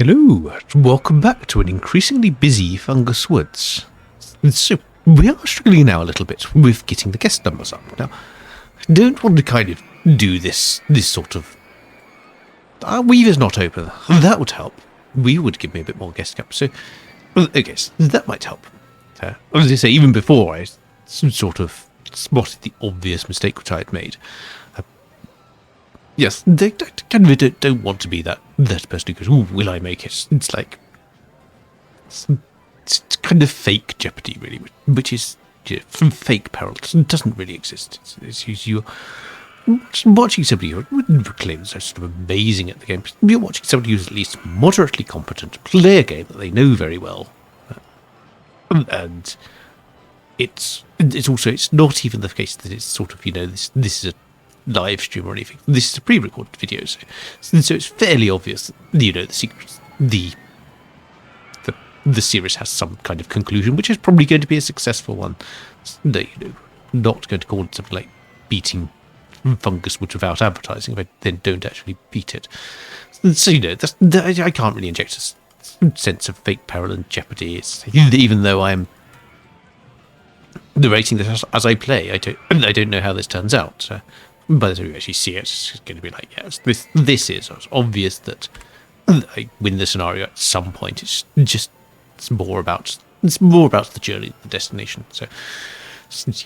Hello, welcome back to an increasingly busy Fungus Woods. So, we are struggling now a little bit with getting the guest numbers up. Now, I don't want to kind of do this sort of... Our Weaver's not open. That would help. We would give me a bit more guest cap. So, okay, so that might help. As I say, even before I sort of spotted the obvious mistake which I had made. Yes, they kind of don't want to be that person who goes, "Ooh, will I make it?" It's like it's kind of fake jeopardy, really, which is from fake peril. It doesn't really exist. It's you're watching somebody who wouldn't claim they're sort of amazing at the game. You're watching somebody who's at least moderately competent to play a game that they know very well, and it's not even the case that it's sort of this is a live stream or anything. This is a pre-recorded video, so it's fairly obvious that, the secret, the series has some kind of conclusion, which is probably going to be a successful one. Not going to call it something like beating Fungus Woods without advertising if I then don't actually beat it. So I can't really inject a sense of fake peril and jeopardy. Even though I'm narrating this as I play, I don't know how this turns out. So by the time you actually see it, it's going to be like, yes, this is obvious that I win the scenario at some point. It's more about the journey, the destination. So since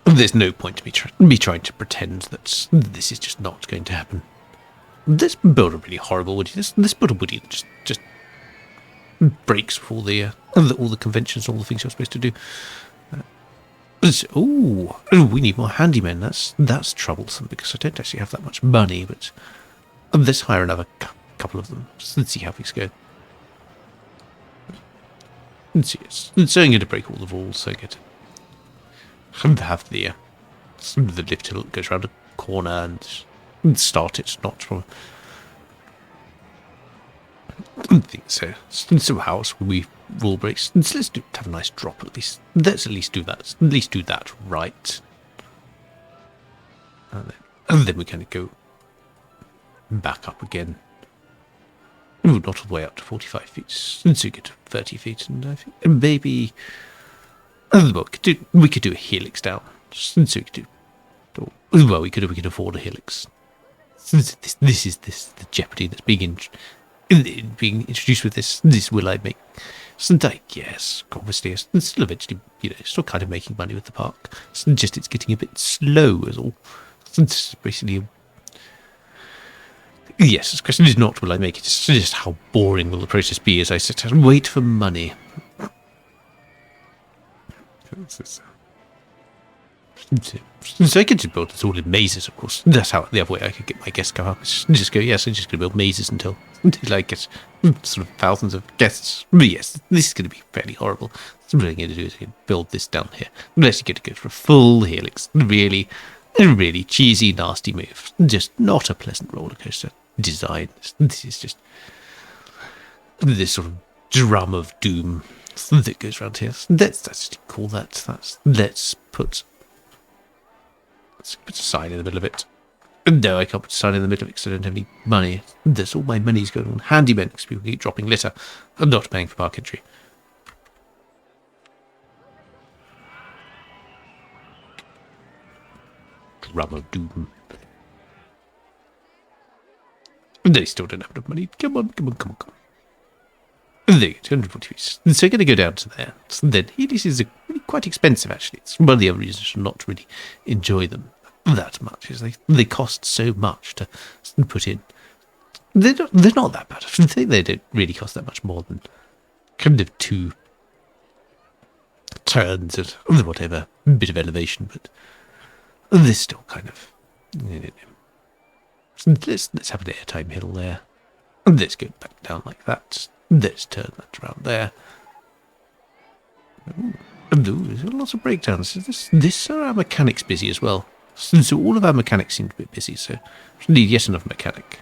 there's no point to me trying to pretend that this is just not going to happen. This build a really horrible woody. This build a woody that just breaks with all the conventions, all the things you're supposed to do. Oh, we need more handymen. That's troublesome because I don't actually have that much money. But let's hire another couple of them. Let's see how things go. Let's see. So I'm going to break all the rules. So I get to have the lift till it goes around a corner and start it. Not from. I think so. So house we rule breaks. So let's have a nice drop at least. Let's at least do that. At least do that right. And then we kind of go back up again. Ooh, not all the way up to 45 feet. So you get to 30 feet, and I think maybe we could do a helix down. So we could do. Well, we could afford a helix. This is the jeopardy that's being introduced with this will I make? So yes, obviously, it's still eventually, still kind of making money with the park. It's just it's getting a bit slow as all. It's basically, yes, the question is not will I make it, it's just how boring will the process be as I sit and wait for money. So I could just build this all in mazes, of course. That's how the other way I could get my guests come up. Just go, yes, I'm just going to build mazes until I get sort of thousands of guests. But yes, this is going to be fairly horrible. So what I'm going to do is build this down here. Unless you get to go for a full helix. Really cheesy, nasty move. Just not a pleasant roller coaster design. This is just this sort of drum of doom that goes around here. Let's actually call that. Let's put a sign in the middle of it. No, I can't put a sign in the middle of it because I don't have any money. All my money's going on handymen because people keep dropping litter. I'm not paying for park entry. Drum of doom. They still don't have enough money. Come on. There you go, 240 feet. So you're going to go down to there. So then, this is really quite expensive, actually. It's one of the other reasons to not really enjoy them that much, is they cost so much to put in. They're not that bad. I think they don't really cost that much more than kind of 2 turns at whatever bit of elevation, but they're still kind of. Let's have an airtime hill there. Let's go back down like that. Let's turn that around there. Ooh, there's lots of breakdowns. This are our mechanics busy as well. So all of our mechanics seem to be busy, so we need yet another mechanic.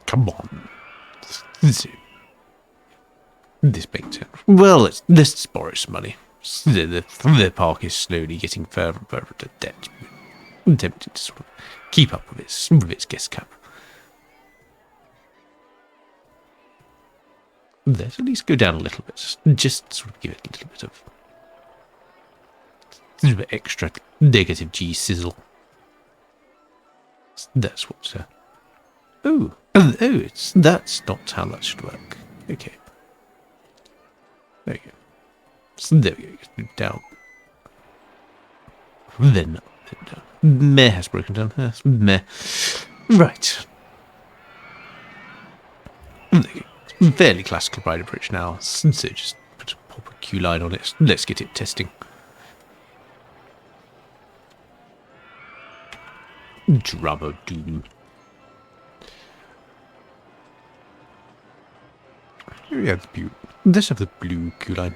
Come on. This makes sense. Well, let's just borrow some money. The park is slowly getting further and further into debt. I'm tempted to sort of keep up with its guest cap. Let's at least go down a little bit. Just sort of give it a little bit of extra negative G sizzle. That's what. That's not how that should work. Okay. There you go. So there we go. Down. Then up. Then down. Meh has broken down. Meh. Right. There you go. Fairly classical Pride approach now. So just put a proper Q line on it. Let's get it testing. Drum of Doom. Here we have the blue. Let's have the blue Q line.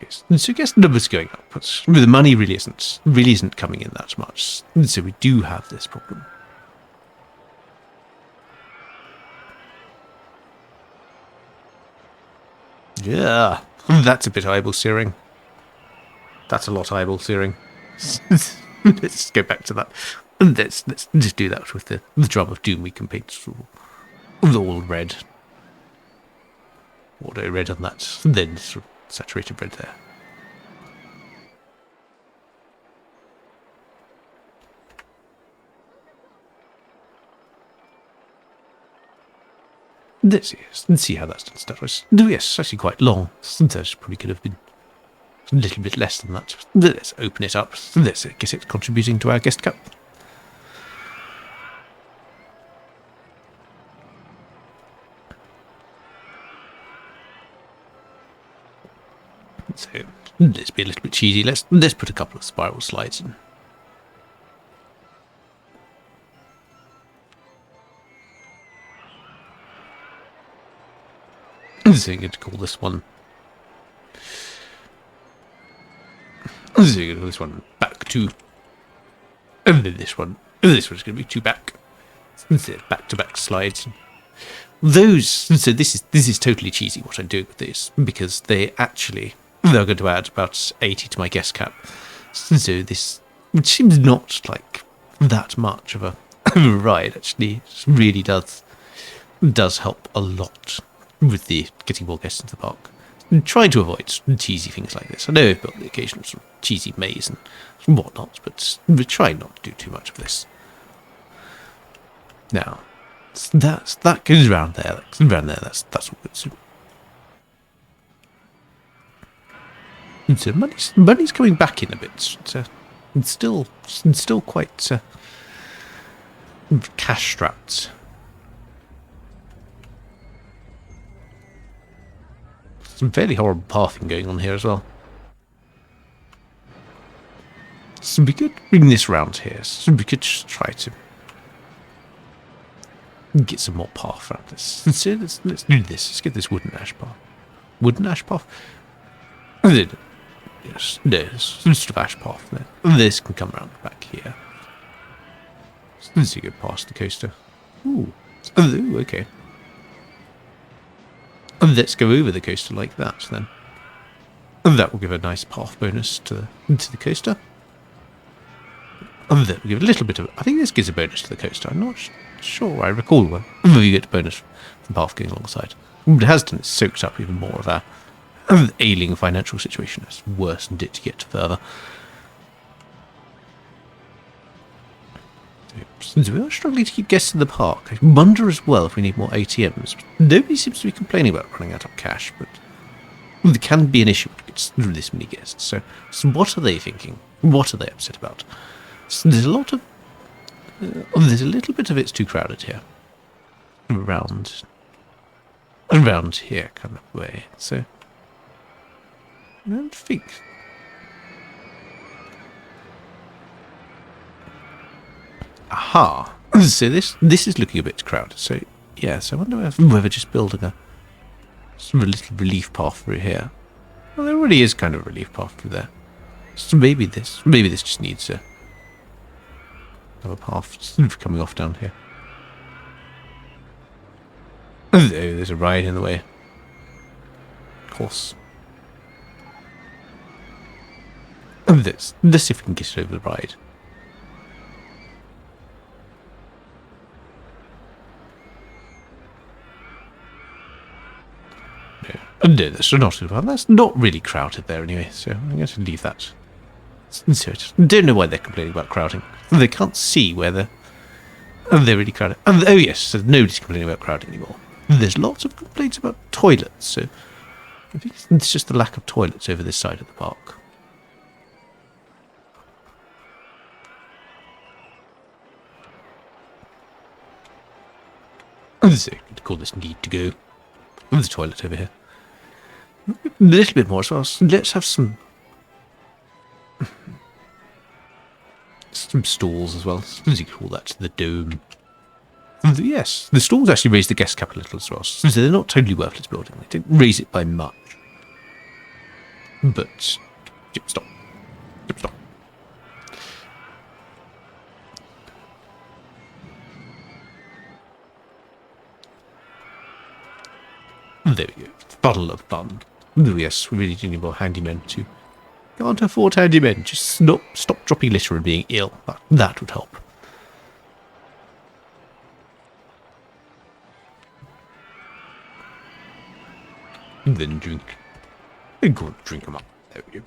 Yes. So I guess the numbers going up, but the money really isn't coming in that much. So we do have this problem. Yeah, that's a bit eyeball searing. That's a lot eyeball searing. Let's go back to that. Let's just do that with the drum of doom we can paint all red. Auto red on that, and then sort of saturated red there. Let's see how that's done. That was, yes, actually quite long. That probably could have been a little bit less than that. Let's open it up. Let's get it contributing to our guest cup. So let's be a little bit cheesy. Let's put a couple of spiral slides in. So you're going to call this one. So you're going to call this one back two. And then this one. This one's going to be two back. Back to back slides. Those. So this is totally cheesy what I'm doing with these, because they're going to add about 80 to my guest cap. So this, which seems not like that much of a ride, actually, it really does help a lot with the getting more guests into the park. I'm trying to avoid cheesy things like this. I know I've built the occasional sort of cheesy maze and whatnot, but we're trying not to do too much of this. Now, that goes around there. That's all good. So money's coming back in a bit. It's still quite cash strapped. Some fairly horrible pathing going on here as well. So we could bring this round here. So we could just try to get some more path around this. So let's do this. Let's get this wooden ash path. Wooden ash path? Yes, there's sort of ash path there. This can come around the back here. So let's go past the coaster. Ooh, okay. And let's go over the coaster like that then. And that will give a nice path bonus to the coaster. And that will give a little bit of... I think this gives a bonus to the coaster. I'm not sure. I recall where you get a bonus from path going alongside. What it has done is soaked up even more of our ailing financial situation. It's worsened it to get further. So we are struggling to keep guests in the park. I wonder as well if we need more ATMs. Nobody seems to be complaining about running out of cash, but there can be an issue when it gets through this many guests. So what are they thinking? What are they upset about? So there's a lot of... there's a little bit of it's too crowded here. Around here kind of way. So I don't think... Aha! So this is looking a bit crowded. So yes, I wonder whether just building a sort of a little relief path through here. Well, there already is kind of a relief path through there. So maybe this just needs a path coming off down here. Oh, there's a ride in the way. Of course. Oh, let's see if we can get it over the ride. No, that's not too bad. That's not really crowded there anyway, so I'm going to leave that. So I don't know why they're complaining about crowding. They can't see where they're really crowded. Oh yes, so nobody's complaining about crowding anymore. There's lots of complaints about toilets, so I think it's just the lack of toilets over this side of the park. So I'd call this need to go. There's a toilet over here. A little bit more as well. So let's have some stalls as well. As you call that, the dome. Yes, the stalls actually raise the guest cap a little as well. So they're not totally worthless building. They don't raise it by much. But Chipstop. Chipstop. There we go. Bottle of fun. Oh yes, we really do need more handymen too. Can't afford handymen. Just stop dropping litter and being ill. That would help. And then drink. And go and drink them up. There we go.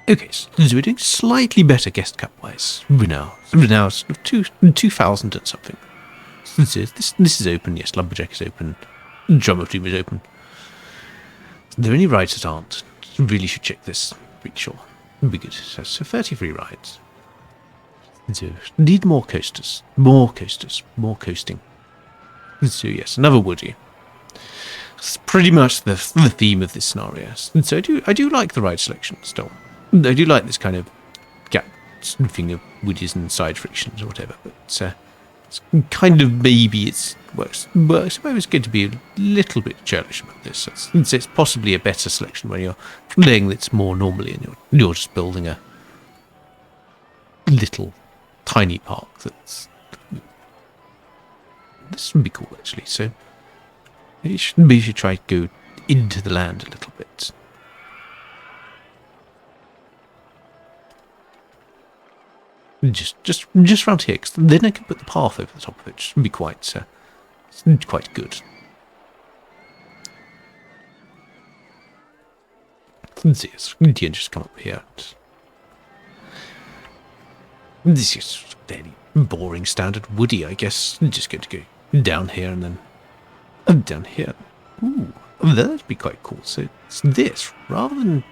Okay, so we're doing slightly better guest cap wise. We're now sort of 2,000 and something. This is open, yes, Lumberjack is open, Drum of Doom is open. Are there any rides that aren't? Really should check this, pretty sure. It'll be good. So 33 rides. So need more coasters, more coasting. So yes, another woody. It's pretty much the theme of this scenario. And so I do like the ride selection still. I do like this kind of gap thing of woodies and side frictions or whatever, but it's kind of maybe it works. But I suppose it's going to be a little bit churlish about this. It's possibly a better selection when you're playing this more normally and you're just building a little tiny park that's... This would be cool actually, so maybe you should try to go into the land a little bit. Just around here, because then I can put the path over the top of it, which would be quite good. Let's see, you can just come up here. This is fairly boring standard woody, I guess. I'm just going to go down here and then down here. Ooh, that'd be quite cool. So it's this rather than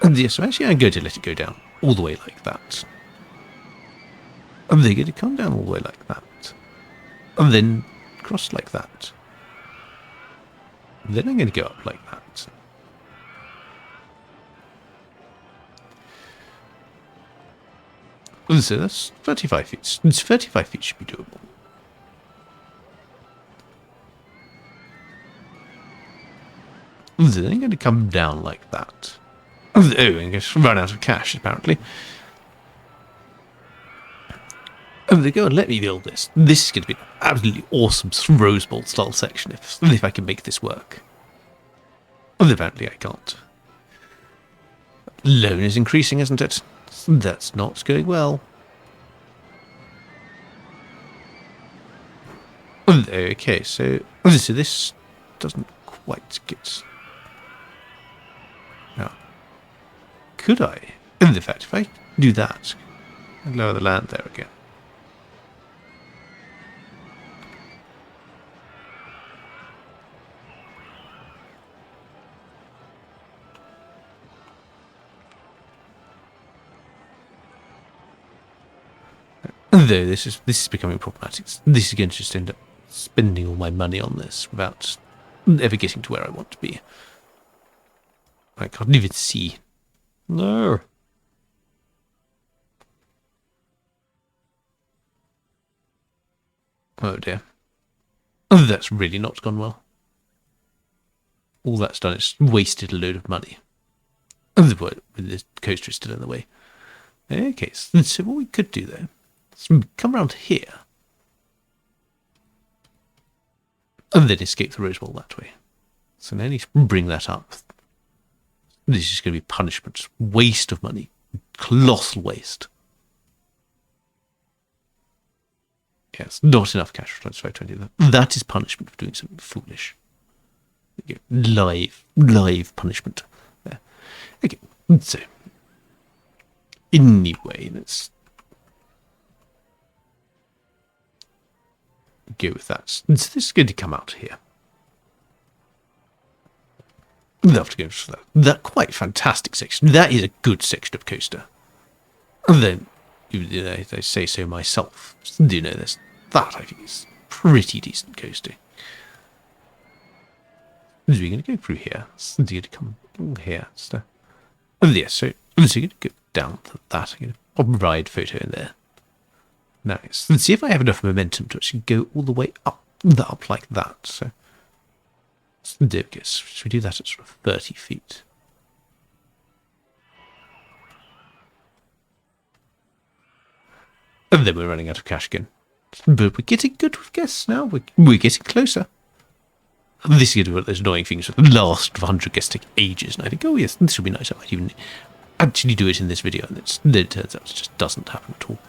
this. So actually, I'm going to let it go down all the way like that. And they're going to come down all the way like that. And then cross like that. And then I'm going to go up like that. So that's 35 feet. 35 feet should be doable. And then I'm going to come down like that. Oh, I'm going to run out of cash, apparently. Oh, they go and let me build this. This is going to be an absolutely awesome Rose Bowl style section if I can make this work. Well, apparently I can't. Loan is increasing, isn't it? That's not going well. Okay, so this doesn't quite get... Now, could I? In fact, if I do that, and lower the land there again. Though this is becoming problematic. This is going to just end up spending all my money on this without ever getting to where I want to be. I can't even see. No. Oh dear. Oh, that's really not gone well. All that's done is wasted a load of money. The coaster is still in the way. Okay, so what we could do though So come around here. And then escape the rose bowl that way. So now I need to bring that up. This is going to be punishment. Waste of money. Colossal waste. Yes, not enough cash for 520. That is punishment for doing something foolish. Live punishment. There. Okay, so anyway, let's go with that. So this is going to come out here. We'll have to go for that quite fantastic section. That is a good section of coaster. And then, you know, I say so myself. You know, that I think is pretty decent coasting. So we're going to go through here. So you're going to come here. So, yes, so you're going to go down to that. I'm going to pop a ride photo in there. Nice. Let's see if I have enough momentum to actually go all the way up like that. So there we go. So we do that at sort of 30 feet. And then we're running out of cash again. But we're getting good with guests now. We're getting closer. This is going to be one of those annoying things with the last 100 guests take ages. And I think, oh yes, this would be nice. I might even actually do it in this video. And then it turns out it just doesn't happen at all.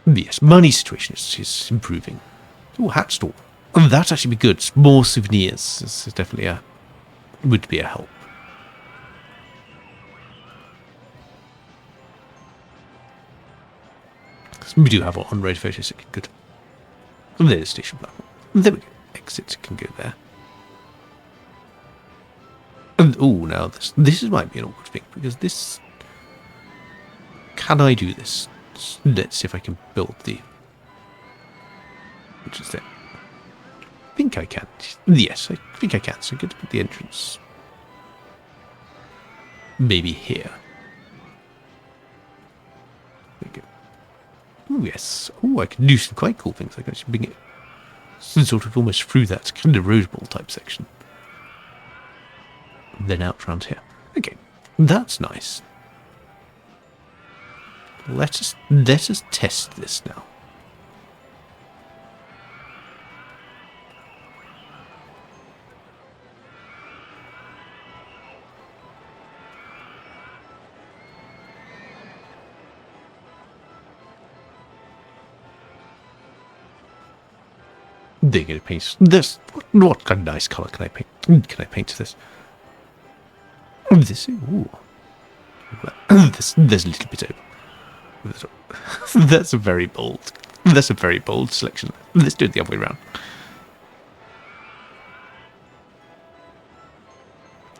Yes, money situation is improving. Oh, hat store. Oh, that'd actually be good. More souvenirs. This is definitely would be a help. We do have our on-road photos. Good. And there's the station platform. There we go. Exit can go there. And oh, now this might be an awkward thing because this. Can I do this? Let's see if I can build the. Which is there? I think I can. Yes, I think I can. So I'm going to put the entrance. Maybe here. There we go. Oh, yes. Oh, I can do some quite cool things. I can actually bring it sort of almost through that kind of rose bowl type section. And then out round here. Okay, that's nice. Let us test this now. They're going to paint this. What kind of nice colour can I paint? Can I paint this? This. Ooh. There's a little bit over. That's a very bold. That's a very bold selection. Let's do it the other way around.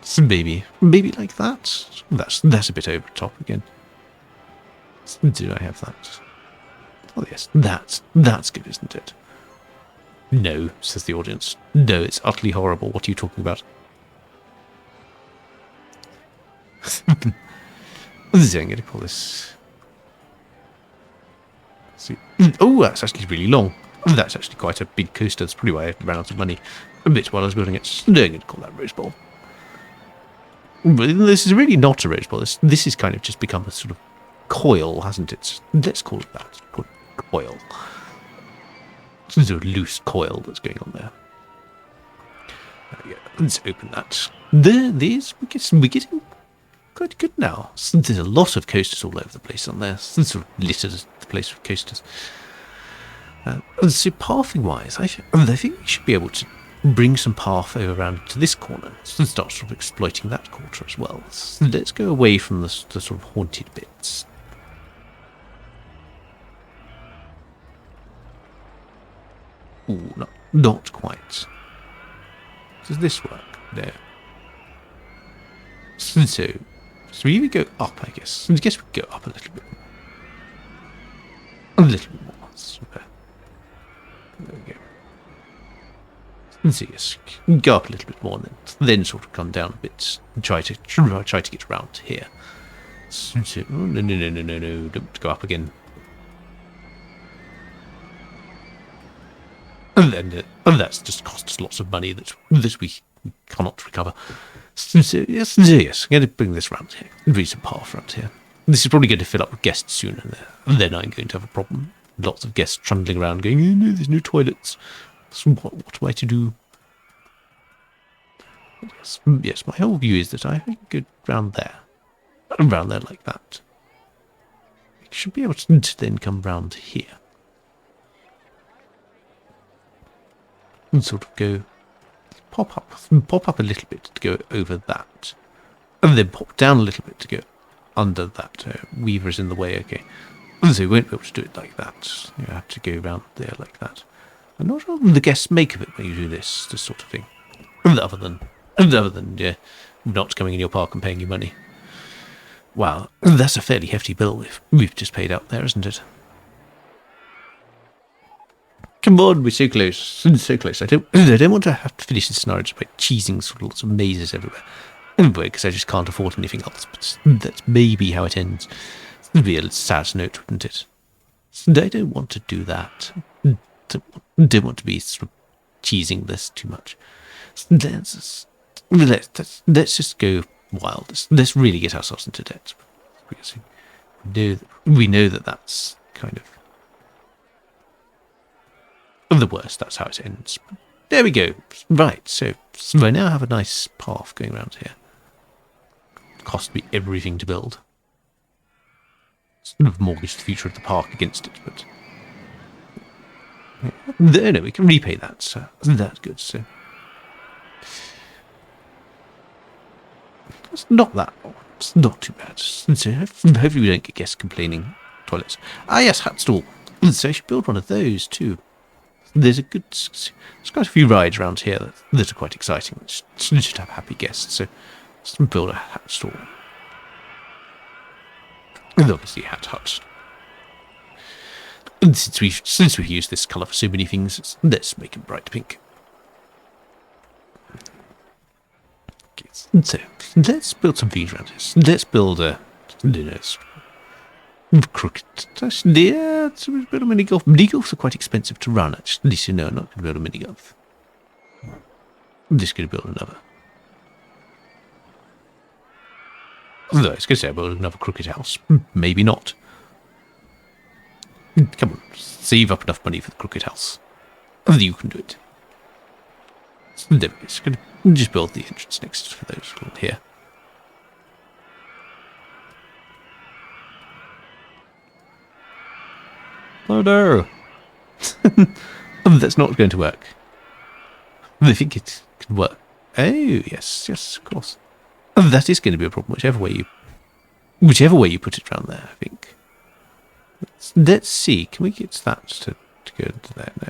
So maybe like that. That's a bit over the top again. Do I have that? Oh yes, that's good, isn't it? No, says the audience. No, it's utterly horrible. What are you talking about? I'm going to call this. See. Oh, that's actually really long. That's actually quite a big coaster. That's probably why I ran out of money a bit while I was building it. I'm going to call that Rose Bowl. But this is really not a Rose Bowl. This is kind of just become a sort of coil, hasn't it? Let's call it that. Call it coil. There's a loose coil that's going on there. Let's open that. We're getting quite good now. There's a lot of coasters all over the place on there. It's sort of littered the place with coasters. So pathing-wise, I think we should be able to bring some path over around to this corner and start sort of exploiting that quarter as well. So let's go away from the sort of haunted bits. Ooh, not quite. Does this work? No. So we either go up, I guess. I guess we go up a little bit. A little bit more. Super. There we go. Let's see, yes. Go up a little bit more and then sort of come down a bit and try to get around here. So, oh, no, don't go up again. And that's just cost us lots of money that we cannot recover. So yes, I'm going to bring this round here. Read some path around here. this is probably going to fill up with guests soon, and then I'm going to have a problem. Lots of guests trundling around going, oh no, there's no toilets. So what am I to do? Yes, my whole view is that I think go round there like that. I should be able to then come round here. And sort of go, pop up a little bit to go over that. And then pop down a little bit to go under that. Weaver is in the way, okay. So you won't be able to do it like that. You have to go round there like that. I'm not sure what the guests make of it when you do this sort of thing. Other than not coming in your park and paying you money. Wow, that's a fairly hefty bill we've just paid out there, isn't it? Come on, we're so close. So close. I don't want to have to finish this scenario just by cheesing sort of lots of mazes everywhere. Because I just can't afford anything else. But that's maybe how it ends. It'd be a sad note, wouldn't it? I don't want to do that. Don't want to be sort of cheesing this too much. Let's just go wild. Let's really get ourselves into debt. Because we know that that's kind of the worst. That's how it ends. There we go. Right, so I now have a nice path going around here. Cost me everything to build. Sort of mortgage the future of the park against it, but no, we can repay that, so that's good. So it's not that long. It's not too bad. So hopefully we don't get guests complaining. Toilets. Ah yes, hat stall. So I should build one of those too. There's quite a few rides around here that are quite exciting. Just have happy guests. So let's build a hat stall. And obviously a hat hut. And since we've used this colour for so many things, let's make it bright pink. Okay, so let's build some things around this. Let's build a crooked. Yeah, it's a bit of mini golf. Mini golfs are quite expensive to run, actually. So no, I'm not going to build a mini golf. I'm just going to build another. Although I was going to say I'll build another crooked house. Maybe not. Come on, save up enough money for the crooked house. And you can do it. So there we go. Just going to just build the entrance next for those here. Oh no! That's not going to work. I think it can work. Oh yes, of course. That is going to be a problem, whichever way you put it around there, I think. Let's see, can we get that to go into there? No.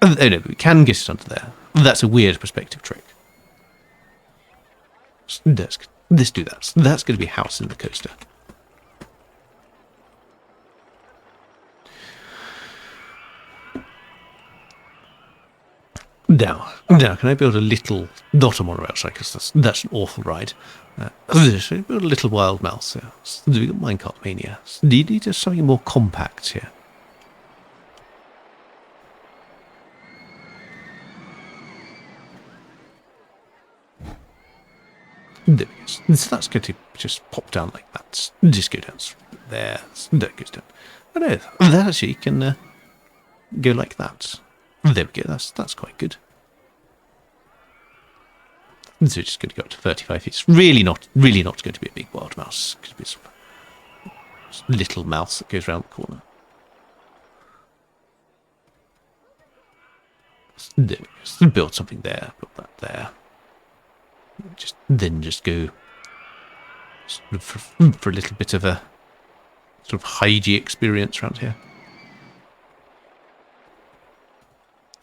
Oh no, but we can get it under there. That's a weird perspective trick. Let's do that. That's going to be a house in the coaster. Now, can I build a little, not a monorail side, because that's an awful ride. So build a little wild mouse here. So we've got Minecart Mania. So do you need something more compact here? There we go. So that's going to just pop down like that. Just go down there. That goes down. Oh no, that actually can go like that. There we go, that's quite good. So just going to go up to 35 feet. It's really not going to be a big wild mouse. It's going to be a sort of little mouse that goes around the corner. There we go. So build something there, build that there. Just go for a little bit of a sort of hygge experience around here.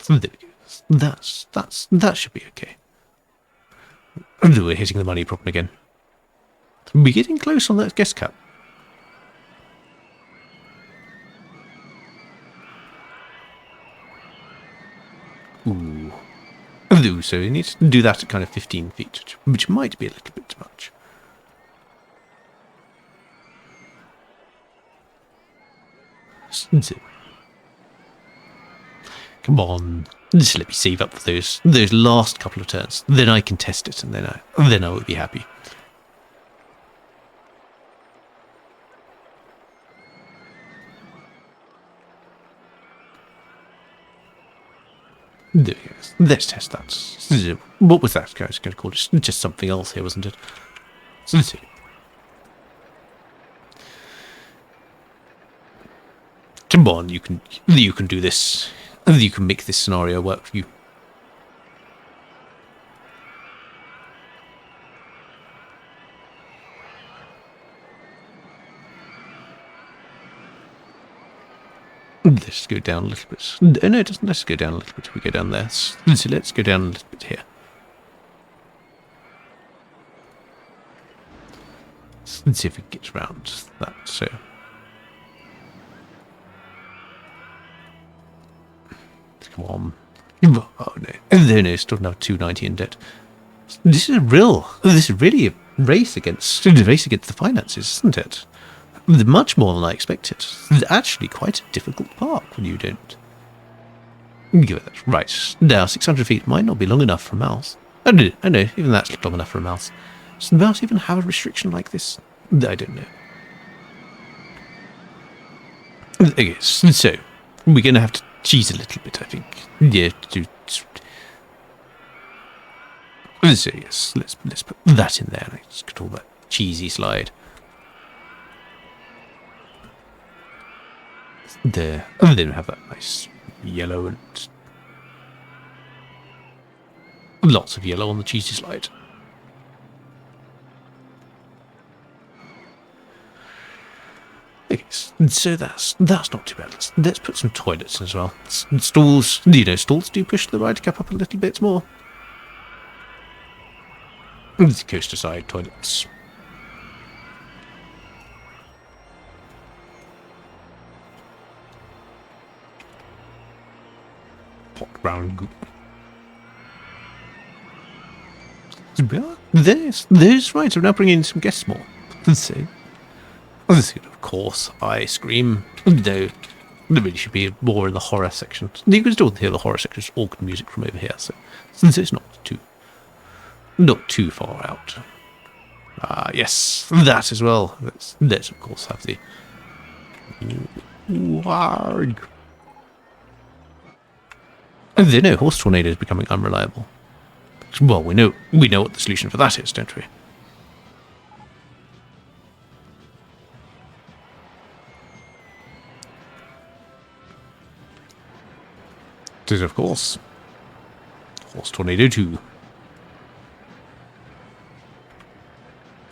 There we go. That should be okay. We're hitting the money problem again. We're getting close on that guest cap. Ooh. So we need to do that at kind of 15 feet, which might be a little bit too much. So, come on, just let me save up for those last couple of turns. Then I can test it, and then I will be happy. There we go. Let's test that. What was that? I was going to call it just something else here, wasn't it? So let's see. Come on, you can do this. You can make this scenario work for you. Let's go down a little bit. No, it doesn't. Let's go down a little bit. We go down there. So let's go down a little bit here. Let's see if we can get around that. So. Come on. Oh no. No, still now 290 in debt. This is really a race against the finances, isn't it? Much more than I expected. It's actually quite a difficult park when you don't give it that. Right. Now, 600 feet might not be long enough for a mouse. I know, even that's long enough for a mouse. Does the mouse even have a restriction like this? I don't know. Okay, so we're going to have to cheese a little bit, I think. Yeah, so yes, let's put that in there. Let's call that cheesy slide. There, and then we have that nice yellow and lots of yellow on the cheesy slide. Okay, so that's not too bad. Let's put some toilets in as well. Stalls, stalls do push the ride cap up a little bit more. The coaster side toilets. Pot brown goop. There's right. I'm now bringing in some guests more. Let's see. Of course, ice cream. No, there really should be more in the horror section. You can still hear the horror section. It's organ music from over here, so it's not too far out. Yes, that as well. Let's of course have the warg. And they know horse tornado is becoming unreliable. Well, we know what the solution for that is, don't we? It is, of course, horse tornado 2.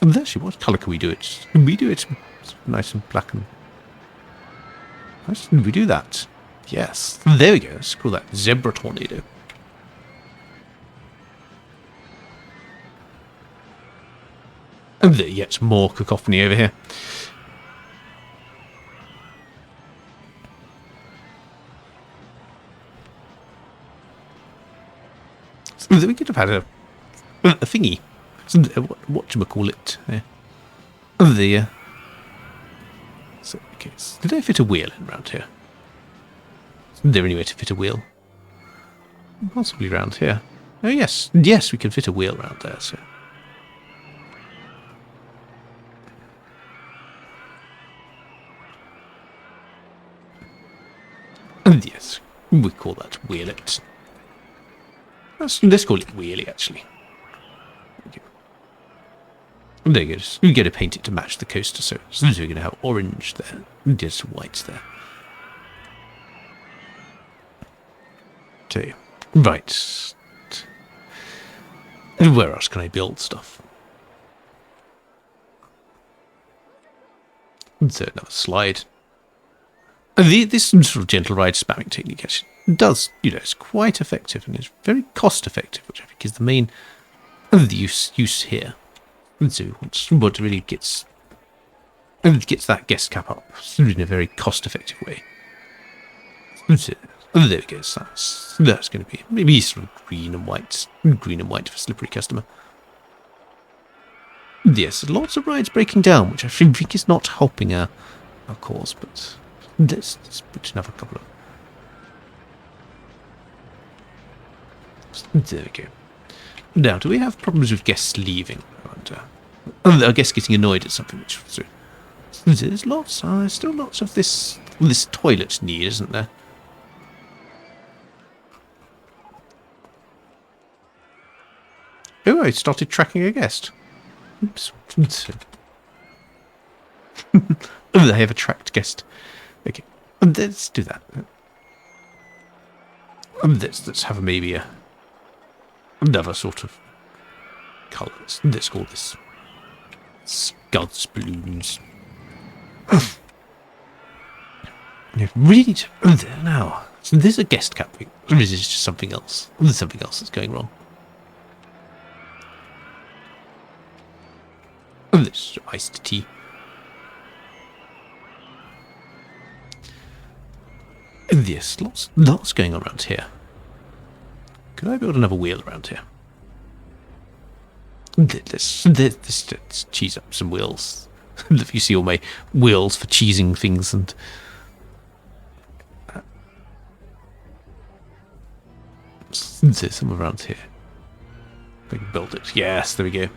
And actually, what colour can we do it? Can we do it nice and black and nice? Can we do that? Yes. There we go. Let's call that zebra tornado. And there, yet more cacophony over here. So we could have had a thingy. Whatchamacallit. The so, okay. Did I fit a wheel in around here? Is there any way to fit a wheel? Possibly around here. Oh yes, we can fit a wheel around there. So. And yes, we call that wheel it. Let's call it wheelie, actually. There you go. We're going to paint it to match the coaster, so we're going to have orange there, and just white there. So, right. And where else can I build stuff? So another slide. This sort of gentle ride spamming technique actually does, it's quite effective and it's very cost effective, which I think is the main use here. And so what really gets that guest cap up in a very cost effective way. So, there we go. So that's going to be maybe sort of green and white for slippery customer. Yes, lots of rides breaking down, which I think is not helping our cause, but let's put another couple of. There we go. Now, do we have problems with guests leaving? I guess getting annoyed at something. Which so, there's lots. There's still lots of this toilet need, isn't there? Oh, I started tracking a guest. Oops. Oh, I have a tracked guest. Okay, let's do that. Let's have maybe another sort of colour. Let's call this Scuds Balloons. You really need to... Oh, there now. So there's a guest camping. Or is this just something else? There's something else that's going wrong. Oh, this iced tea. And yes, lots going on around here. Could I build another wheel around here? Let's cheese up some wheels. If you see all my wheels for cheesing things and... There's some around here. I can build it. Yes, there we go.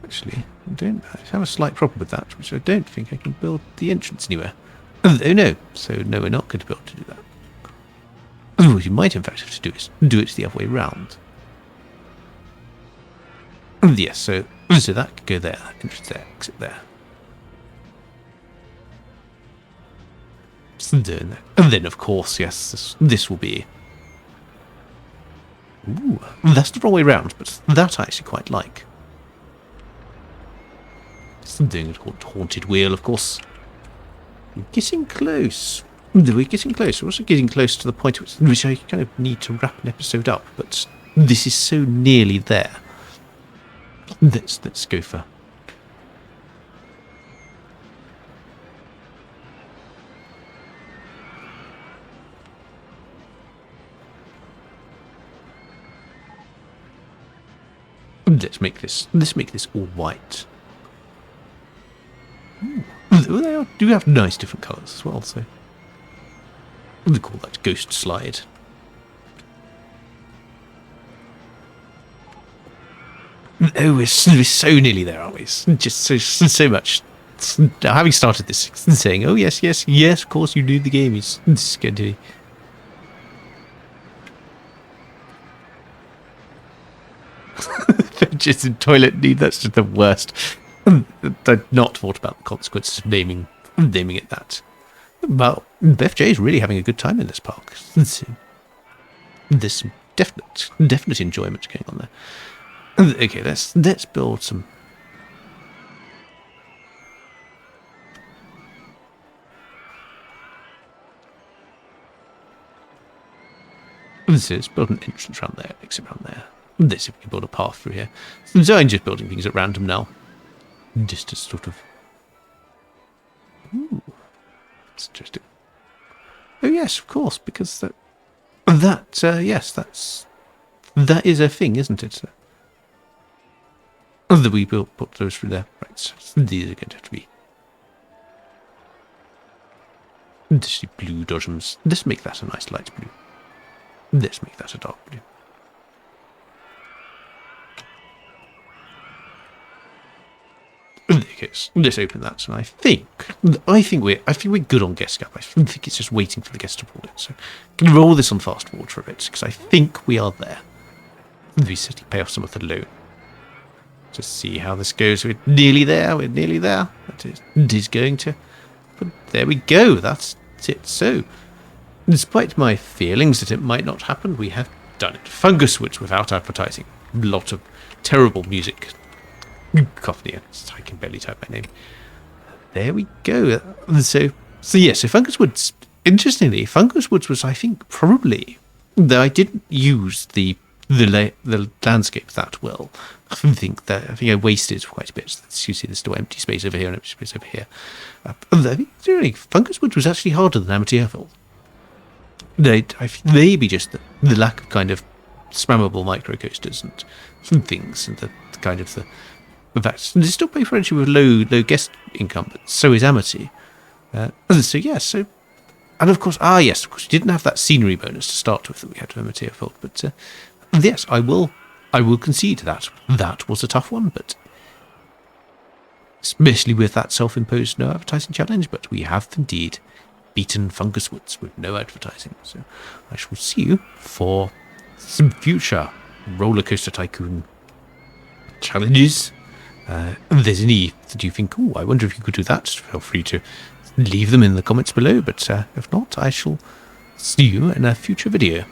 Actually, I have a slight problem with that, which I don't think I can build the entrance anywhere. Oh no, so no, we're not going to be able to do that. Oh, what you might in fact have to do it the other way round. Yes, so that could go there, entrance there, exit there. And then of course, yes, this will be... Ooh, that's the wrong way round, but that I actually quite like. Something called Haunted Wheel, of course. We're getting close. We're getting close. We're also getting close to the point at which I kind of need to wrap an episode up, but this is so nearly there. Let's go for... Let's make this all white. Ooh. They do have nice different colours as well, so we call that Ghost Slide. Oh, we're so nearly there, aren't we? Just so much. Having started this, saying, "Oh yes, of course you knew the game is going to be." Just in toilet need. That's just the worst. I'd not thought about the consequences of naming it that. Well, FJ is really having a good time in this park. There's some definite enjoyment going on there. Okay, let's build some. Let's build an entrance around there, exit around there. Let's see if we can build a path through here. So I'm just building things at random now. Just to sort of... Ooh. That's interesting. Oh yes, of course, because that is a thing, isn't it? Oh, we will put those through there. Right, so these are going to have to be... Just blue dodgems. Let's make that a nice light blue. Let's make that a dark blue. Okay, let's open that. And I think we're good on guest cap. I think it's just waiting for the guest to pull it. So can you roll this on fast forward for a bit? Because I think we are there. We certainly pay off some of the loan. Just see how this goes. We're nearly there. It is going to. But there we go. That's it. So, despite my feelings that it might not happen, we have done it. Fungus Woods without advertising. A lot of terrible music. Cacophony. I can barely type my name. There we go. So Fungus Woods. Interestingly, Fungus Woods was, I think, probably, though I didn't use the landscape that well. I think I wasted quite a bit. You see, there's still empty space over here and empty space over here. I think really, Fungus Woods was actually harder than Amateurville. Maybe just the lack of kind of spammable micro coasters and some things, and the kind of the fact they still pay for entry with low guest income, but so is Amity. And of course, you didn't have that scenery bonus to start with that we had for Amateurville, but yes, I will concede that was a tough one, but especially with that self-imposed no advertising challenge. But we have indeed beaten Fungus Woods with no advertising. So I shall see you for some future roller coaster tycoon challenges. If there's any that you think, oh, I wonder if you could do that, feel free to leave them in the comments below. But if not, I shall see you in a future video.